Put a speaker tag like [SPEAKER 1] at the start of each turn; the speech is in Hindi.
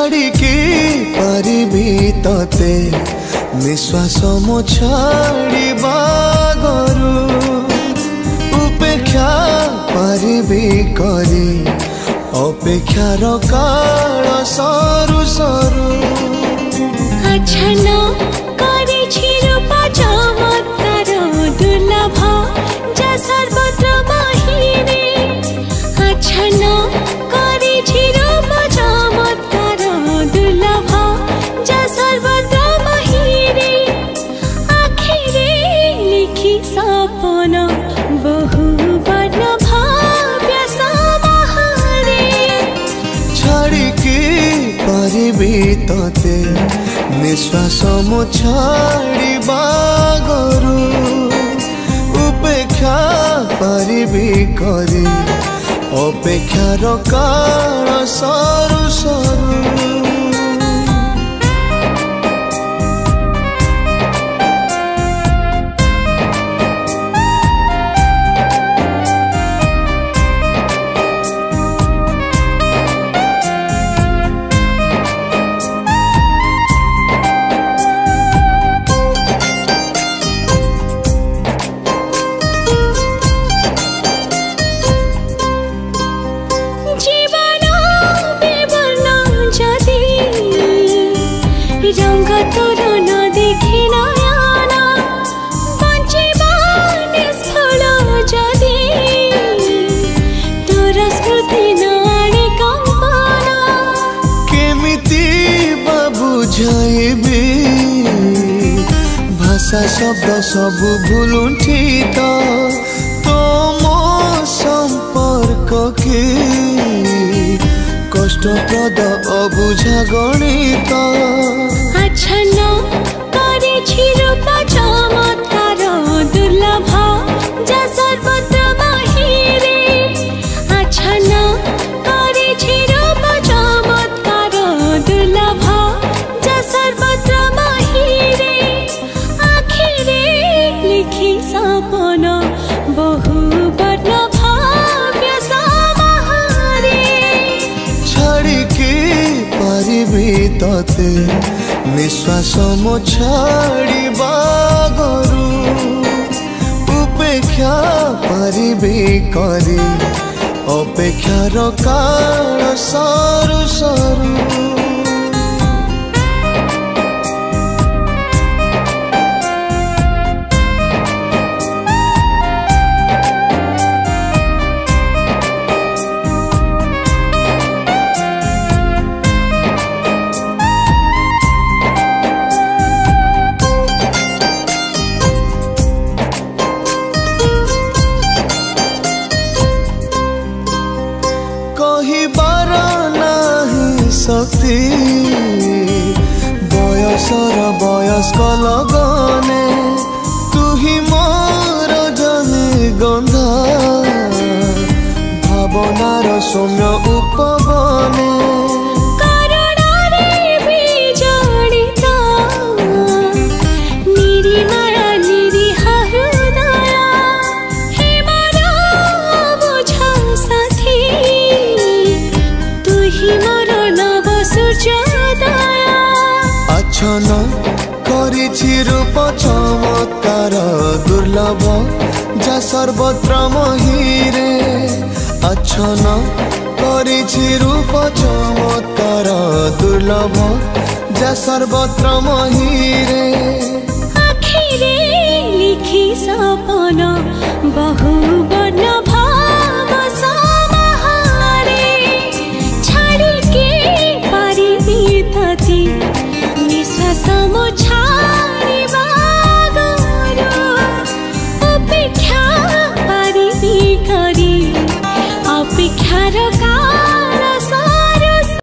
[SPEAKER 1] छाड़िकी पारिबी तते निश्वास मो छाड़िबा गरु उपेक्षा पारिबी करी अपेक्षार काल सरू सरू
[SPEAKER 2] आछन करे रूपा चमत्कार दुर्लभ जा सर्वत्र महिरे आछन करे रूपा चमत्कार दुर्लभ जा सर्वत्र महिरे आखिरे लिखि सपन बहु वर्ण भाव्य समाहारे
[SPEAKER 1] छाड़िकी पारिबी तते निश्वास मो छाड़िबा गरु उपेक्षा पारिबी करी अपेक्षार काल सरू सरू
[SPEAKER 2] रंग तोर न देखी नयना बंचिबा निष्फल जदि तोर स्मृति न आणे कंपना
[SPEAKER 1] केमिति बा बुझाइबी भाषा शब्द सब भूलुठी तोमो संपर्क के कष्टप्रद अबुझा गणित
[SPEAKER 2] आछन करे रूपा चमत्कार दुर्लभ जा सर्वत्र महिरे आछन करे रूपा चमत्कार दुर्लभ जा सर्वत्र महिरे आखिरे लिखि सपन बहु वर्ण भाव्य समाहारे
[SPEAKER 1] छाड़िकी पारिबी तते निश्वास मो छाड़िबा गरु उपेक्षा पारिबी करी अपेक्षार काल सरू सरू कहिबार नाही शक्ति बयसर वयस्क लगने तुही मोर जने गंधा भावनार सौम्य उपबने आछन करिछि रूप चमत्कार दुर्लभ जा सर्वत्र महिरे आछन करिछि रूप चमत्कार दुर्लभ जा सर्वत्र महिरे
[SPEAKER 2] आखिरे लिखि सपन बहु